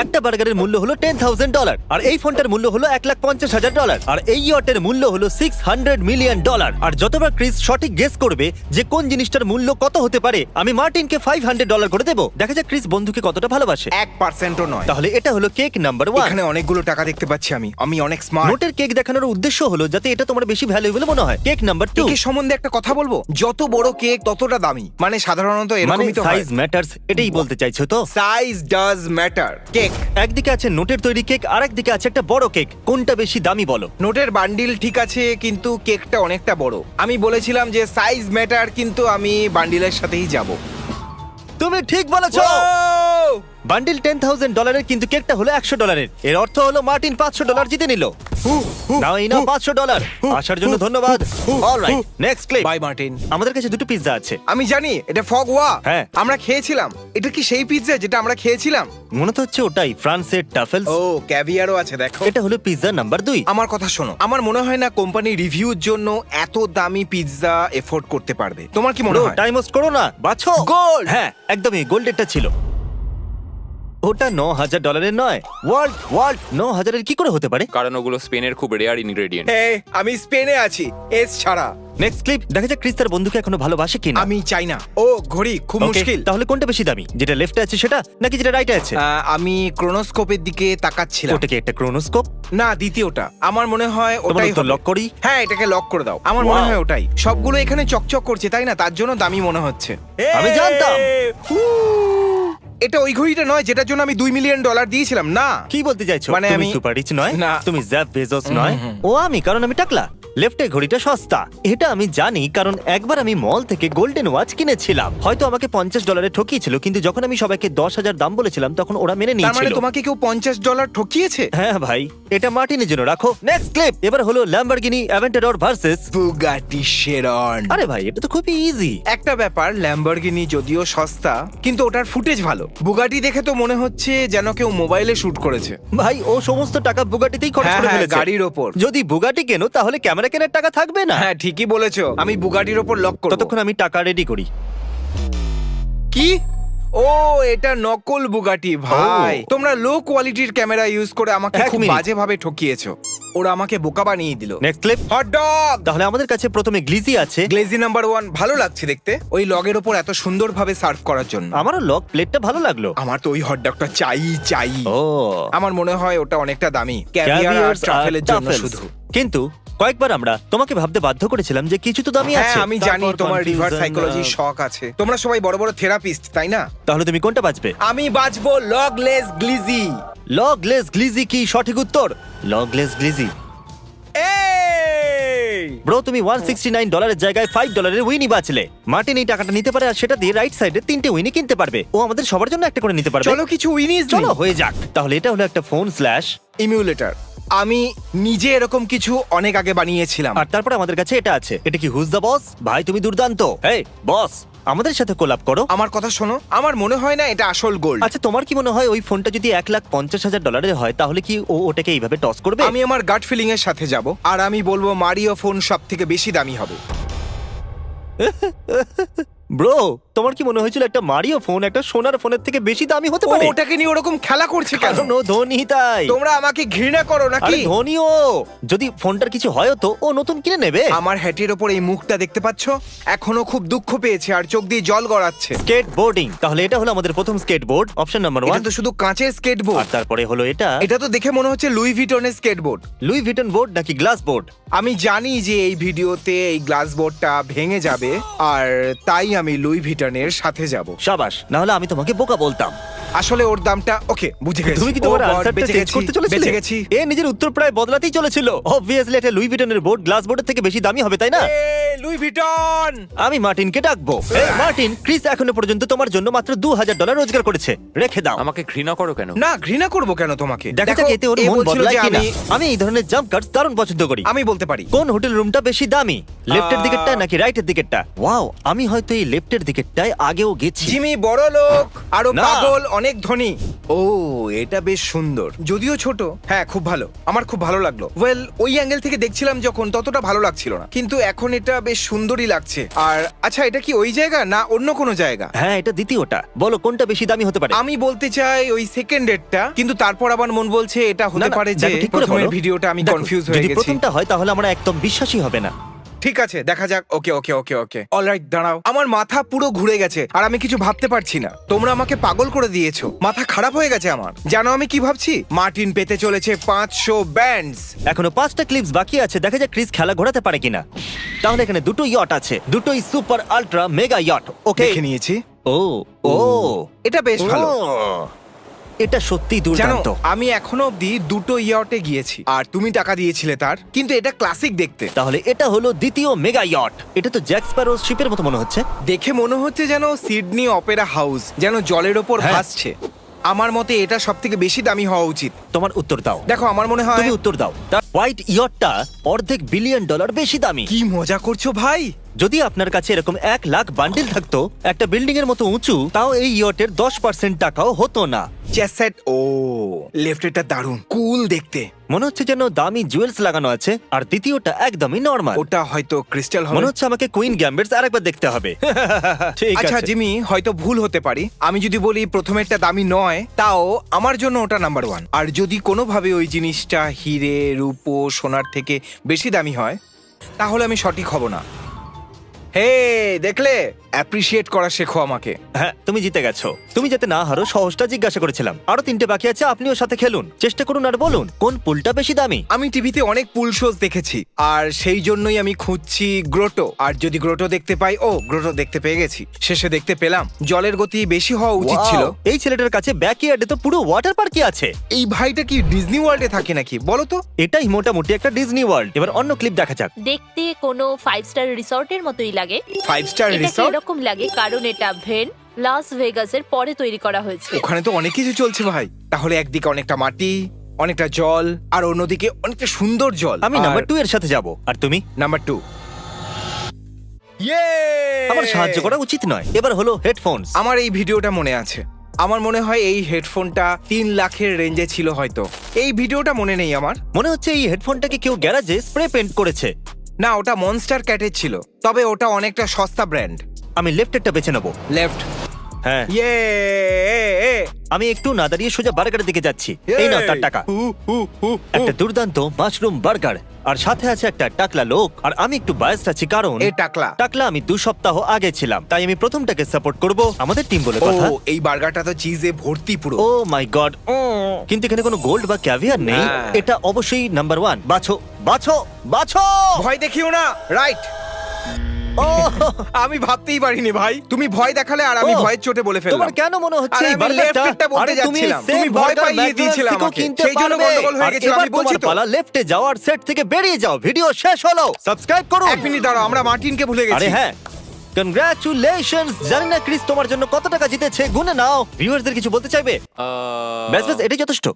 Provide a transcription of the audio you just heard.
একটা বার্গারের মূল্য হলো $10,000 আর এই ফোনটার মূল্য হলো $1,50,000 আর এই ইয়টের মূল্য হলো $600 মিলিয়ন। আর যতবার ক্রিস সঠিক গেস করবে যে কোন জিনিসটার মূল্য কত হতে পারে, আমি মার্টিনকে $500 করে দেবো। দেখা যাক ক্রিস বন্ধুকে কতটা ভালোবাসে। 1%ও নয়। তাহলে এটা হলো কেক নাম্বার 1। এখানে অনেকগুলো টাকা দেখতে পাচ্ছি আমি অনেক স্মার্ট। নোটের কেক দেখানোর উদ্দেশ্য হলো যাতে এটা তোমার বেশি ভ্যালুয়েবল মনে হয়। Cake number 2। কেকের সম্বন্ধে একটা কথা বলবো, যত বড় কেক ততটা দামি। মানে সাধারণত মানে এরকমই তো হয়। সাইজ ম্যাটারস, এটাই বলতে চাইছো তো? Size does matter. কেক, একদিকে আছে নোটের তৈরি কেক আর একদিকে আছে একটা বড় কেক, কোনটা বেশি দামি বলো? নোটের বান্ডিল ঠিক আছে কিন্তু কেকটা অনেকটা বড়। আমি বলেছিলাম যে সাইজ ম্যাটার, কিন্তু আমি বান্ডিলের সাথেই যাব। তুমি ঠিক বলেছো। বান্ডিল $10,000 কিন্তু কেকটা হলো $100। এর অর্থ হলো মার্টিন $500 জিতে নিল। নাও এই নাও $500। আসার জন্য ধন্যবাদ। Alright, next clip. By Martin. আমাদের কাছে দুটো পিৎজা আছে। আমি জানি এটা ফগওয়া। হ্যাঁ। আমরা খেয়েছিলাম। এটা কি সেই পিৎজা যেটা আমরা খেয়েছিলাম? মনে তো হচ্ছে ওটাই, ফ্রান্সের টাফেলস। ও, ক্যাভিয়ারও আছে দেখো। এটা হলো পিৎজা নাম্বার 2। আমার কথা শোনো, আমার মনে হয় না কোম্পানি রিভিউর জন্য এত দামি পিৎজা এফোর্ড করতে পারবে। তোমার কি মনে হয়? টাইম ওয়েস্ট করো না, বাছো। গোল্ড। হ্যাঁ, একদমই গোল্ডেরটা ছিল। ওটা $9,000 নয়। ওয়ার্ল্ড 9,000 কি করে হতে পারে? কারণ ওগুলো স্পেনের খুব রেয়ার ইনগ্রেডিয়েন্ট। আমি স্পেনে আছি, এস ছাড়া। Next clip. দেখা যাক ক্রিস তার বন্ধুকে এখনো ভালোবাসে কিনা। আমি চাই না। ও ঘড়ি খুব Okay, মুশকিল। তাহলে কোনটা বেশি দামি, যেটা লেফটে আছে সেটা নাকি যেটা রাইটে আছে? আমি ক্রোনোস্কোপের দিকে তাকাচ্ছিলাম। ওটা কি একটা ক্রোনোস্কোপ? না, দ্বিতীয়টা। আমার মনে হয় তোমার ওটাই উত্তর হবে। লক করি? হ্যাঁ, এটাকে লক করে দাও। আমার মনে Wow. হয় ওটাই। সবগুলো এখানে চকচক করছে, তাই না? তার জন্য দামি মনে হচ্ছে। আমি জানতাম। এটা ওই ঘড়িটা নয় যেটার জন্য আমি $2 মিলিয়ন দিয়েছিলাম। না, কি বলতে চাইছো? মানে তুমি আমি- সুপার রিচ নয়, না। তুমি জেফ বেজোস নয়। ও আমি, কারণ আমি টাকলা। লেফটে ঘড়িটা সস্তা, এটা আমি জানি কারণ একবার আমি মল থেকে গোল্ডেন ওয়াচ কিনেছিলাম। হয়তো আমাকে $50 ঠকিয়েছিল, কিন্তু যখন আমি সবাইকে 10,000 দাম বলেছিলাম তখন ওরা মেনে তার মানে নিয়েছিল। তোমাকে কেউ $50 ঠকিয়েছে? হ্যাঁ ভাই, এটা মার্টিনের জন্য রাখো। Next clip. এবার হলো Lamborghini Aventador versus. Bugatti Sharon. আরে ভাই, এটা তো খুবই ইজি। একটা ব্যাপার, ল্যাম্বরগিনি যদিও সস্তা কিন্তু ওটার ফুটেজ ভালো। বুগাটি দেখে তো মনে হচ্ছে যেন কেউ মোবাইলে শুট করেছে। ভাই, ও সমস্ত টাকা বুগাটিতেই খরচ হ্যাঁ, করে হ্যাঁ, ফেলেছে। গাড়ির ওপর। যদি বুগাটি কেনো তাহলে ক্যামেরা কেনার টাকা থাকবে না। হ্যাঁ, ঠিকই বলেছো। আমি বুগাটির ওপর লক করব। ততক্ষণ আমি টাকা রেডি করি। কি? ও, এটা নকল বুগাটি ভাই। ও। তোমরা লো কোয়ালিটির ক্যামেরা ইউজ করে আমাকে এক খুব মিনিট। বাজেভাবে ঠকিয়েছো। ওরা আমাকে বোকা বানিয়ে দিল। Next clip. Hot dog. তাহলে আমাদের কাছে প্রথমে গ্লিজি আছে। গ্লেজি নাম্বার 1 ভালো লাগছে দেখতে, ওই লগের ওপর এত সুন্দরভাবে সার্ভ করার জন্য। আমারও লক প্লেটটা ভালো লাগলো। আমার তো ওই হট ডগটা চাই। ও, আমার মনে হয় ওটা অনেকটা দামি, ক্যাভিয়ার আর Caviars আর ট্রাফেলের জন্য truffles। শুধু। কিন্তু কয়েকবার আমরা তোমাকে ভাবতে বাধ্য করেছিলাম যে কিছু তো দামি হ্যাঁ, আছে। আমি জানি তারপর তোমার রিভার্স confusion, সাইকোলজির শখ আছে। তোমরা সবাই বড় বড় থেরাপিস্ট, তাই না? তাহলে তুমি কোনটা বাঁচবে? আমি বাঁচবো লগলেস গ্লিজি। লগলেস গ্লিজি কি সঠিক উত্তর? লগলেস গ্লিজি। ব্রো, তুমি $169 জায়গায় $5 উইনি বাঁচলে। মার্টিন এই টাকাটা নিতে পারে আর সেটা দিয়ে রাইট সাইডে 3টে উইনি কিনতে পারবে। ও আমাদের সবার জন্য একটা করে নিতে পারবে। চলো কিছু উইনিস চলো হয়ে যাক। তাহলে এটা হলো একটা ফোন স্ল্যাশ ইমিউলেটর। আমি নিজে এরকম কিছু অনেক আগে বানিয়েছিলাম। আর তারপরে আমাদের কাছে এটা আছে। এটা কি হুজ দ্য বস? ভাই তুমি দুর্দান্ত। এই বস, আমাদের সাথে কোলাপ করো। আমার কথা শোনো, আমার মনে হয় না এটা আসল গোল্ড। আচ্ছা, তোমার কি মনে হয় ওই ফোনটা যদি $1,50,000 হয় তাহলে কি ও ওটাকে এইভাবে টস করবে? আমি আমার গাট ফিলিং এর সাথে যাব আর আমি বলবো মারিও ফোন সব থেকে বেশি দামি হবে। ব্রো, তোমার কি মনে হয়েছিল একটা মারিও ফোন একটা সোনার ফোনের থেকে বেশি দামি হতে ও পারে? ওটাকে নিয়ে ওরকম খেলা করছে কেন? কারণ ও ধনী তাই। তোমরা আমাকে ঘৃণা করো আরে নাকি? ধনী ও। যদি ফোনটার কিছু হয় তো ও নতুন কিনে নেবে। আমার হ্যাটের ওপর এই মুখটা দেখতে পাচ্ছ? এখনো খুব দুঃখ পেয়েছে আর চোখ দিয়ে জল গড়াচ্ছে। স্কেট বোর্ডিং। তাহলে এটা হলো আমাদের প্রথম স্কেট বোর্ড, অপশন নাম্বার এটা 1। তো শুধু কাঁচের স্কেটবোর্ড। আর তারপরে হলো এটা। এটা তো দেখে মনে হচ্ছে লুই ভিটনের স্কেটবোর্ড। লুই ভিটন বোর্ড নাকি গ্লাস বোর্ড? আমি জানি যে এই ভিডিওতে এই গ্লাস বোর্ডটা ভেঙে যাবে আর তাই আমি লুই ভিটনের সাথে যাব। সাবাস, না হলে আমি তোমাকে বোকা বলতাম। আসলে ওর দামটা ওকে বুঝে গেছি। তুমি কি তোমার Oh God, আনসারটা বেঁচে চেঞ্জ গেছি, করতে চলেছিলে? বেঁচে গেছি। এ নিজের উত্তর প্রায় বদলাতেই চলেছিল। অবভিয়াসলি এটা লুই ভিটনের বোর্ড গ্লাস বোর্ডের থেকে বেশি দামি হবে, তাই না? Louis Vuitton. আমি মার্টিনকে ডাকবো। এই মার্টিন, ক্রিস এখনো পর্যন্ত তোমার জন্য মাত্র $2,000 রোজগার করেছে। রেখে দাও। আমাকে ঘৃণা করো কেন? না, ঘৃণা করব কেন তোমাকে? দেখা যাক এতে ওর এ মন বলছিল বদলায় যে কিনা। আমি এই ধরনের জাম্প কাটস দারুণ পছন্দ করি। আমি বলতে পারি কোন হোটেল রুমটা বেশি দামি, লেফটের দিকেরটা নাকি রাইটের দিকেরটা? ওয়াও, আমি হয়তো এই লেফটের দিকেরটায় আগেও গেছি। জিমি বড় লোক, আরো না। পাগল, অনেক ধনী। ও, এটা বেশ সুন্দর, যদিও ছোট। হ্যাঁ, খুব ভালো, আমার খুব ভালো লাগলো। ওয়েল, ওই অ্যাঙ্গেল থেকে দেখছিলাম যখন ততটা ভালো লাগছিল না, কিন্তু এখন এটা বেশ সুন্দরই লাগছে। আর আচ্ছা, এটা কি ওই জায়গা না অন্য কোনো জায়গা? হ্যাঁ, এটা দ্বিতীয়টা। বলো কোনটা বেশি দামি হতে পারে? আমি বলতে চাই ওই সেকেন্ডেরটা, কিন্তু তারপর আবার মন বলছে এটা না, হতে না, পারে যে দেখো, ঠিক করে প্রথমের বলো। ভিডিওটা আমি দেখো, কনফিউজ হয়ে যদি গেছি। প্রথমটা হয় তাহলে আমরা একদম বিশ্বাসী হবে না। ঠিক আছে, দেখা যাক। ওকে ওকে ওকে ওকে অলরাইট, দাঁড়াও। আমার মাথা পুরো ঘুরে গেছে আর আমি কিছু ভাবতে পারছি না। তোমরা আমাকে পাগল করে দিয়েছো, মাথা খারাপ হয়ে গেছে আমার। জানো আমি কি ভাবছি? মার্টিন পেতে চলেছে 500 ব্যান্ডস। এখনো 5টা ক্লিপস বাকি আছে, দেখা যাক ক্রিস খেলা ঘোরাতে পারে কিনা। তাহলে এখানে দুটো ইয়ট আছে, দুটোই সুপার আল্ট্রা মেগা ইয়ট। ওকে, দেখে নিয়েছি। ও ও এটা বেশ ভালো। ও, এটা সত্যি জানো, দুর্দান্ত। আমি এখনো অব্দি দুটো ইয়টে গিয়েছি আর তুমি টাকা দিয়েছিলে তার, কিন্তু এটা ক্লাসিক দেখতে। তাহলে এটা হলো দ্বিতীয় মেগা ইয়ট। এটা তো জ্যাক স্প্যারো শিপের মতো মনে হচ্ছে। দেখে মনে হচ্ছে যেন সিডনি অপেরা হাউস যেন জলের ওপর হ্যাঁ। ভাসছে। আমার মতে এটা সব থেকে বেশি দামি হওয়া উচিত। তোমার উত্তর দাও। দেখো, আমার মনে হয়। তুমি উত্তর দাও। তার হোয়াইট ইয়টটা $1.5 বিলিয়ন বেশি দামি। কি মজা করছো ভাই? যদি আপনার কাছে এরকম 1 লাখ বান্ডিল থাকতো একটা বিল্ডিং এর মতো উঁচু, তাও এই ইয়টের 10% টাকাও হতো না। চেসেট, ও লেফটেরটা দারুণ কুল দেখতে। মনে হচ্ছে যেন দামি জুয়েলস লাগানো আছে, আর দ্বিতীয়টা একদমই নরমাল। ওটা হয়তো ক্রিস্টাল হবে। মনে হচ্ছে আমাকে কুইন গ্যাম্বেটস আরেকবার দেখতে হবে। ঠিক আচ্ছা আছে। জিমি, হয়তো ভুল হতে পারি। আমি যদি বলি প্রথমেরটা দামি নয়, তাও আমার জন্য ওটা নাম্বার 1। আর যদি কোনোভাবে ওই জিনিসটা হিরে, রূপো, সোনার থেকে বেশি দামি হয়, তাহলে আমি সঠিক হব না। হে, দেখলে? অ্যাপ্রিশিয়েট করা শেখো আমাকে। হ্যাঁ, তুমি জিতে গেছো। তুমি যাতে না হারো সহজটা জিজ্ঞাসা করেছিলাম। আরো 3টে বাকি আছে, আপনিও সাথে খেলুন। চেষ্টা করুন আর বলুন কোন পুলটা বেশি দামি। আমি টিভিতে অনেক পুল শোজ দেখেছি, আর সেই জন্যই আমি খুঁজছি গ্রোটো। আর যদি গ্রোটো দেখতে পাই, ও গ্রোটো দেখতে পেয়ে গেছি, শেষে দেখতে পেলাম। জলের গতি বেশি হওয়া উচিত ছিল। Wow! এই ছেলেটার কাছে ব্যাকইয়ার্ডে তো পুরো ওয়াটার পার্কই আছে। এই ভাইটা কি ডিজনি ওয়ার্ল্ডে থাকে নাকি বলো তো? এটাই মোটামুটি একটা ডিজনি ওয়ার্ল্ড। এবার অন্য ক্লিপ দেখা যাক। দেখতে কোনো 5 স্টার রিসর্টের মতোই লাগে। 5 স্টার এটা কি রিসর্ট? এরকম লাগে কারণ এটা লাস ভেগাসের পরে তৈরি করা হয়েছে। ওখানে তো অনেক কিছু চলছে ভাই। তাহলে একদিকে অনেকটা মাটি, অনেকটা জল, আর অন্যদিকে অনেকটা সুন্দর জল। আমি নাম্বার 2 এর সাথে যাব। আর তুমি? নাম্বার 2। ইয়ে! আমার সাহায্য করা উচিত নয়। এবার হলো হেডফোনস। আমার এই ভিডিওটা মনে আছে। আমার মনে হয় এই হেডফোনটা 3 লাখের রেঞ্জে ছিল হয়তো। এই ভিডিওটা মনে নেই আমার। মনে হচ্ছে এই হেডফোনটাকে কেউ গ্যারাজে স্প্রে পেইন্ট করেছে। না, ওটা মনস্টার ক্যাটের ছিল, তবে ওটা অনেকটা সস্তা ব্র্যান্ড। আমি লেফটেরটা বেছে নেবো। লেফট। হ্যাঁ, ইয়ে! আমি একটু না দাঁড়িয়ে সোজা বার্গারের দিকে যাচ্ছি। এই নাও তার টাকা। একটা দুর্দান্ত মাশরুম বার্গার, আর সাথে আছে একটা টাকলা লোক। আর আমি একটু বায়াসড আছি কারণ এ টাকলা। টাকলা আমি 2 সপ্তাহ আগে ছিলাম, তাই আমি প্রথমটাকে সাপোর্ট করব। আমাদের টিম বলে ও, কথা। এই বার্গারটা তো চিজে ভর্তি পুরো। ও মাই গড! কিন্তু এখানে কোনো গোল্ড বা ক্যাভিয়ার নেই। হ্যাঁ। এটা অবশ্যই নাম্বার 1। বাছো বাছো বাছো! ভয় দেখিও না, রাইট? ও, আমি ভাবতেই পারিনি ভাই, তুমি ভয় দেখালে আর আমি ও, ভয়ের চোটে বলে ফেললাম। তোমার কেন মনে হচ্ছে আরে এই আমি বার্গারটা? লেফটটা বলতে আরে তুমি যাচ্ছিলাম, same তুমি ভয় burger পাইয়ে McDonald's দিয়েছিলে থেকেও আমাকে, কিনতে সেই জন্য পারবে। গন্ডগোল হয়ে আর গেছিল, এবার আমি বলছি তোমার তো। পালা লেফটে যাওয়ার সেট থেকে বেরিয়ে যাও। ভিডিও শেষ হলো। সাবস্ক্রাইব করুন। 1 মিনিট দাঁড়াও, আমরা মার্টিনকে ভুলে গেছি। আরে হ্যাঁ, কনগ্রাচুলেশনস। জানি না ক্রিস তোমার জন্য কত টাকা জিতেছে, গুনে নাও। ভিউয়ারদের কিছু বলতে চাইবে? ব্যাস ব্যাস, এটাই যথেষ্ট।